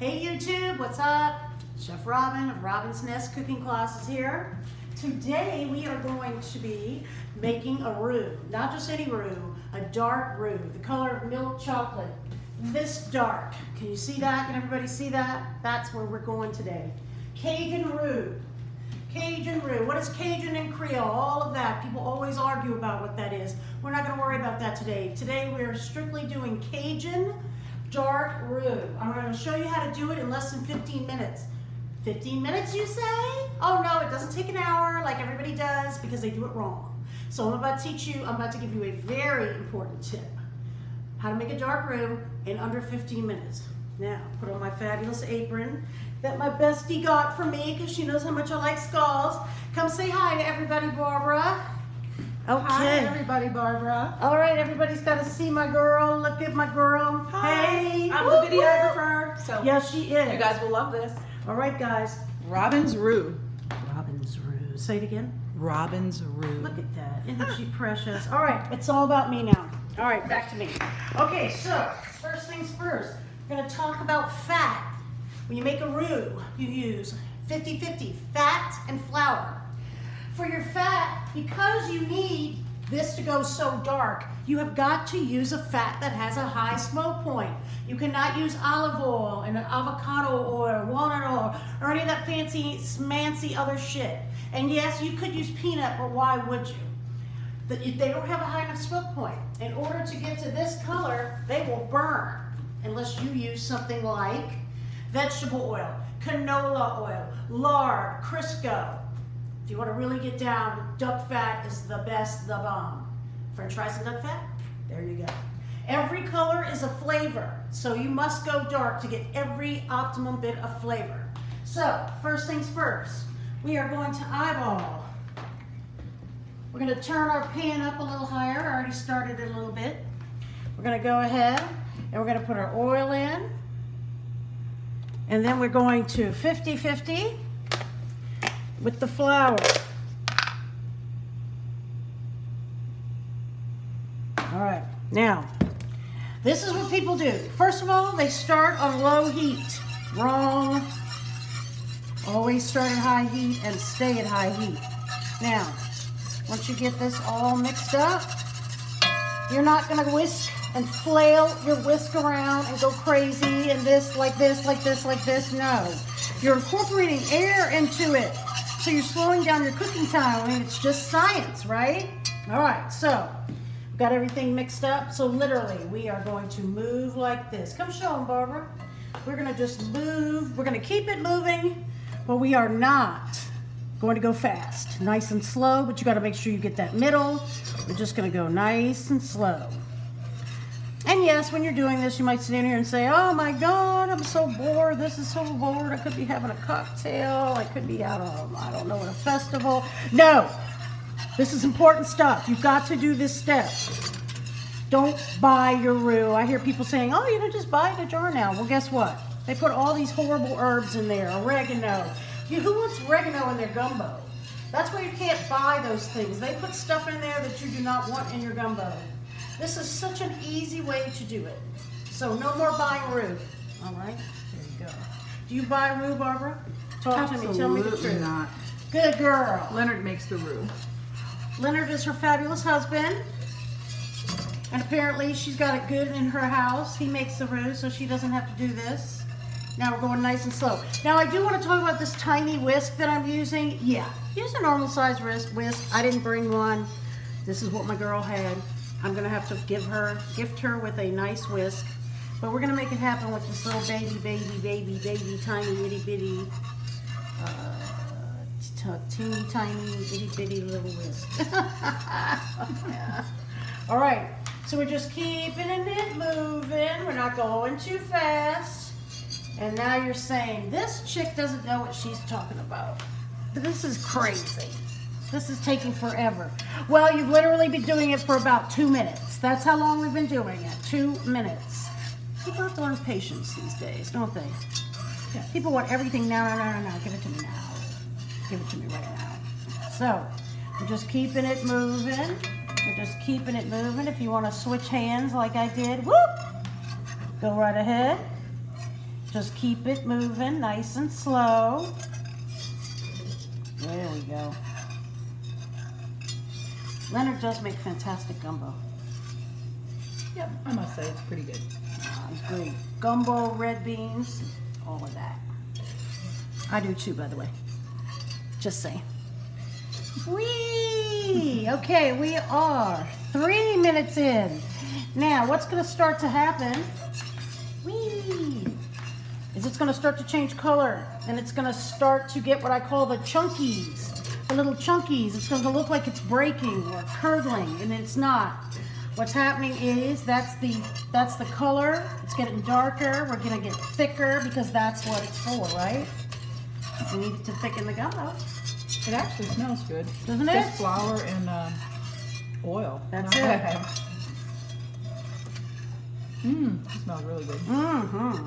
Hey YouTube, what's up? Chef Robin of Robin's Nest Cooking Classes here. Today we are going to be making a roux. Not just any roux, a dark roux, the color of milk chocolate. This dark. Can you see that? Can everybody see that? That's where we're going today. Cajun roux. Cajun roux. What is Cajun in Creole? All of that. People always argue about what that is. We're not going to worry about that today. Today we're strictly doing Cajun dark roux. I'm going to show you how to do it in less than 15 minutes. 15 minutes, you say? Oh no, it doesn't take an hour like everybody does because they do it wrong. So I'm about to give you a very important tip. How to make a dark roux in under 15 minutes. Now, put on my fabulous apron that my bestie got for me because she knows how much I like skulls. Come say hi to everybody, Barbara. Okay. Hi, everybody, Barbara. All right, everybody's got to see my girl. Look at my girl. Hi. Hey. I'm the videographer. So yes, she is. you guys will love this. All right, guys. Robin's Roux. Robin's roux. Say it again. Robin's Roux. Look at that. Isn't she precious? All right, it's all about me now. All right, back to me. Okay, so first things first. We're going to talk about fat. When you make a roux, you use 50-50 fat and flour. For your fat, because you need this to go so dark, you have got to use a fat that has a high smoke point. You cannot use olive oil and avocado oil, walnut oil, or any of that fancy, smancy other shit. And yes, you could use peanut, but why would you? They don't have a high enough smoke point. In order to get to this color, they will burn unless you use something like vegetable oil, canola oil, lard, Crisco. If you want to really get down, duck fat is the best, the bomb. French fries and duck fat, there you go. Every color is a flavor, so you must go dark to get every optimum bit of flavor. So, first things first, we are going to eyeball. We're going to turn our pan up a little higher. I already started it a little bit. We're going to go ahead and we're going to put our oil in. And then we're going to 50-50 with the flour. All right, now, this is what people do. First of all, they start on low heat. Wrong. Always start at high heat and stay at high heat. Now, once you get this all mixed up, you're not gonna whisk and flail your whisk around and go crazy and this, like this, like this, like this. No, you're incorporating air into it. So you're slowing down your cooking time. I mean, it's just science, right? All right, so we've got everything mixed up. So literally, we are going to move like this. Come show them, Barbara. We're gonna just move. We're gonna keep it moving, but we are not going to go fast. Nice and slow, but you gotta make sure you get that middle. We're just gonna go nice and slow. And yes, when you're doing this, you might sit in here and say, oh my God, I'm so bored. This is so bored. I could be having a cocktail. I could be out on, I don't know, at a festival. No, this is important stuff. You've got to do this step. Don't buy your roux. I hear people saying, oh, you know, just buy it in a jar now. Well, guess what? They put all these horrible herbs in there, oregano. Who wants oregano in their gumbo? That's why you can't buy those things. They put stuff in there that you do not want in your gumbo. This is such an easy way to do it. So no more buying roux. All right, there you go. Do you buy roux, Barbara? Talk to me, tell me the truth. Not. Good girl. Leonard makes the roux. Leonard is her fabulous husband. And apparently she's got it good in her house. He makes the roux, so she doesn't have to do this. Now we're going nice and slow. Now I do want to talk about this tiny whisk that I'm using. Yeah, use a normal size whisk. I didn't bring one. This is what my girl had. I'm gonna have to gift her with a nice whisk, but we're gonna make it happen with this little baby, tiny itty bitty, teeny tiny itty bitty little whisk. Yeah. All right, so we're just keeping it moving. We're not going too fast. And now you're saying, this chick doesn't know what she's talking about. This is crazy. This is taking forever. Well, you've literally been doing it for about 2 minutes. That's how long we've been doing it, 2 minutes. People have to learn patience these days, don't they? Yeah. People want everything now, no. Give it to me now. Give it to me right now. So, we're just keeping it moving. We're just keeping it moving. If you want to switch hands like I did, whoop, go right ahead. Just keep it moving nice and slow. There we go. Leonard does make fantastic gumbo. Yep, I must say it's pretty good. It's great. Gumbo, red beans, all of that. I do too, by the way. Just saying. Whee! Okay, we are 3 minutes in. Now, what's going to start to happen? Whee! Is it's going to start to change color, and it's going to start to get what I call the chunkies. The little chunkies. It's going to look like it's breaking or curdling, and it's not. What's happening is that's the color. It's getting darker. We're going to get thicker because that's what it's for, right? We need it to thicken the gumbo. It actually smells good. Doesn't it? Just flour and oil. That's Not it. bad. It smells really good. Mm-hmm.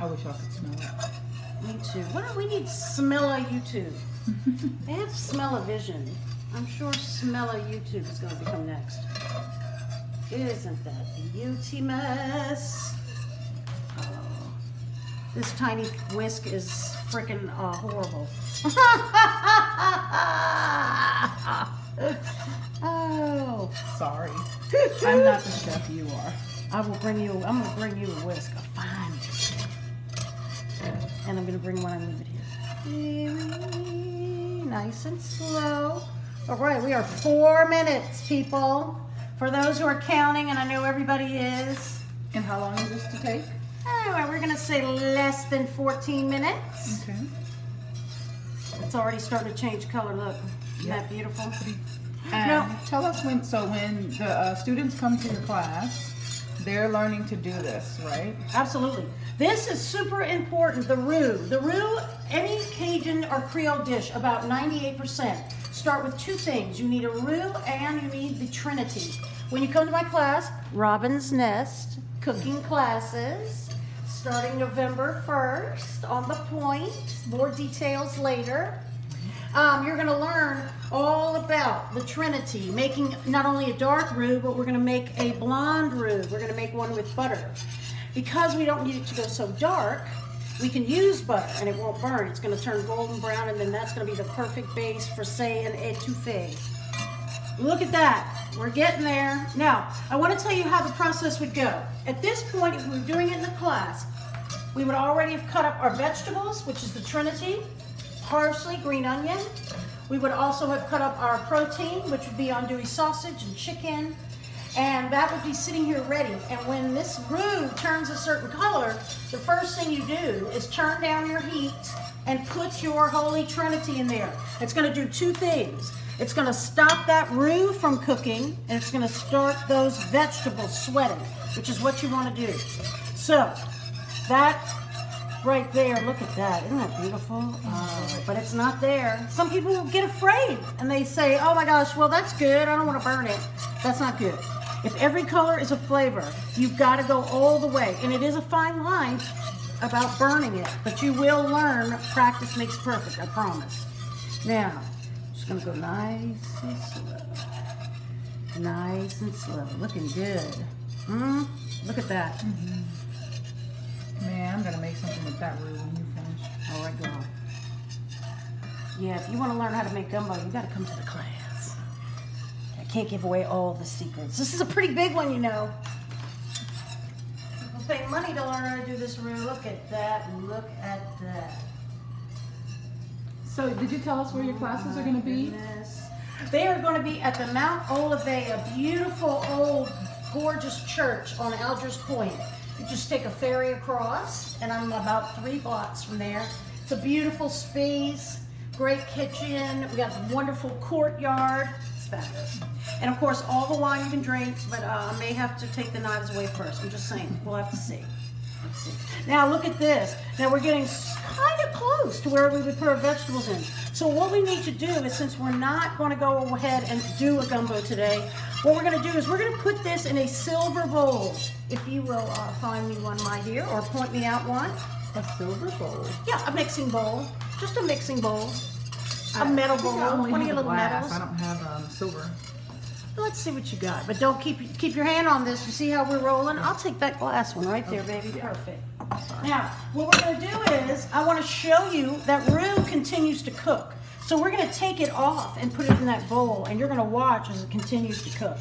I wish I could smell it. Me too. What do we need? Smell-a YouTube. They have smell-o-vision. I'm sure smell-a-YouTube is going to become next. Isn't that beauty-mess? Oh, this tiny whisk is freaking horrible. Oh. Sorry. I'm not the chef you are. I'm going to bring you a whisk, a fine. And I'm going to bring one and leave it here. Nice and slow. All right, we are 4 minutes, people. For those who are counting, and I know everybody is. And how long is this to take? Anyway, we're going to say less than 14 minutes. Okay. It's already starting to change color. Look, isn't that beautiful? And No. tell us when the students come to your class, they're learning to do this, right? Absolutely. This is super important, the roux. The roux, any Cajun or Creole dish, about 98%, start with two things. You need a roux and you need the Trinity. When you come to my class, Robin's Nest cooking classes, starting November 1st on the point. More details later. You're going to learn all about the Trinity, making not only a dark roux, but we're going to make a blonde roux. We're going to make one with butter. Because we don't need it to go so dark, we can use butter and it won't burn. It's going to turn golden brown, and then that's going to be the perfect base for, say, an étouffée. Look at that. We're getting there. Now, I want to tell you how the process would go. At this point, if we were doing it in the class, we would already have cut up our vegetables, which is the Trinity, parsley, green onion. We would also have cut up our protein, which would be andouille sausage and chicken. And that would be sitting here ready. And when this roux turns a certain color, the first thing you do is turn down your heat and put your Holy Trinity in there. It's going to do two things. It's going to stop that roux from cooking, and it's going to start those vegetables sweating, which is what you want to do. So, that right there, look at that. Isn't that beautiful? But it's not there. Some people get afraid, and they say, oh my gosh, well, that's good. I don't want to burn it. That's not good. If every color is a flavor, you've got to go all the way. And it is a fine line about burning it, but you will learn. Practice makes perfect, I promise. Now, I'm just going to go nice and slow. Nice and slow. Looking good. Look at that. Man, I'm going to make something with that roux when you finish. All right, girl. Yeah, if you want to learn how to make gumbo, you got to come to the class. I can't give away all the secrets. This is a pretty big one, you know. People pay money to learn how to do this roux. Look at that. Look at that. So, did you tell us where your classes are going to be? Goodness. They are going to be at the Mount Olivet, a beautiful, old, gorgeous church on Algiers Point. You just take a ferry across, and I'm about 3 blocks from there. It's a beautiful space, great kitchen. We got a wonderful courtyard. It's fabulous. And of course, all the wine you can drink, but I may have to take the knives away first. I'm just saying, we'll have to see. Let's see. Now look at this. Now we're getting kind of close to where we would put our vegetables in. So what we need to do is, since we're not going to go ahead and do a gumbo today, what we're going to do is we're going to put this in a silver bowl. If you will find me one, my dear, or point me out one. A silver bowl. Yeah, a mixing bowl. Just a mixing bowl. A metal bowl. I only One of have your a little glass. metals. I don't have silver. Let's see what you got. But don't keep your hand on this. You see how we're rolling? I'll take that glass one right there, baby. Perfect. Now, what we're going to do is, I want to show you that roux continues to cook. So we're going to take it off and put it in that bowl, and you're going to watch as it continues to cook.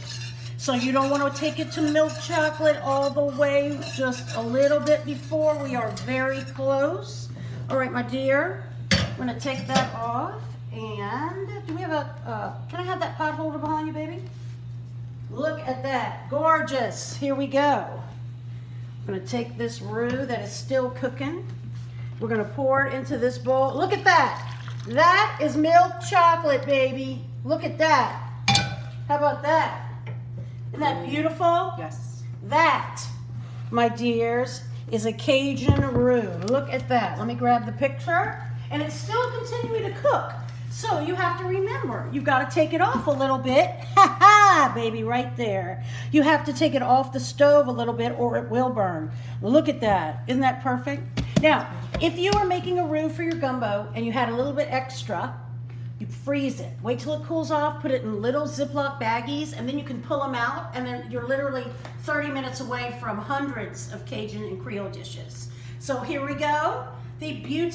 So you don't want to take it to milk chocolate all the way, just a little bit before. We are very close. All right, my dear, I'm going to take that off. And do we have can I have that pot holder behind you, baby? Look at that, gorgeous. Here we go. I'm gonna take this roux that is still cooking. We're gonna pour it into this bowl. Look at that. That is milk chocolate, baby. Look at that. How about that? Isn't that beautiful? Yes. That, my dears, is a Cajun roux. Look at that. Let me grab the picture. And it's still continuing to cook. So you have to remember, you've got to take it off a little bit. Ha ha, baby, right there. You have to take it off the stove a little bit or it will burn. Look at that. Isn't that perfect? Now, if you are making a roux for your gumbo and you had a little bit extra, you freeze it. Wait till it cools off, put it in little Ziploc baggies, and then you can pull them out, and then you're literally 30 minutes away from hundreds of Cajun and Creole dishes. So here we go. The beauty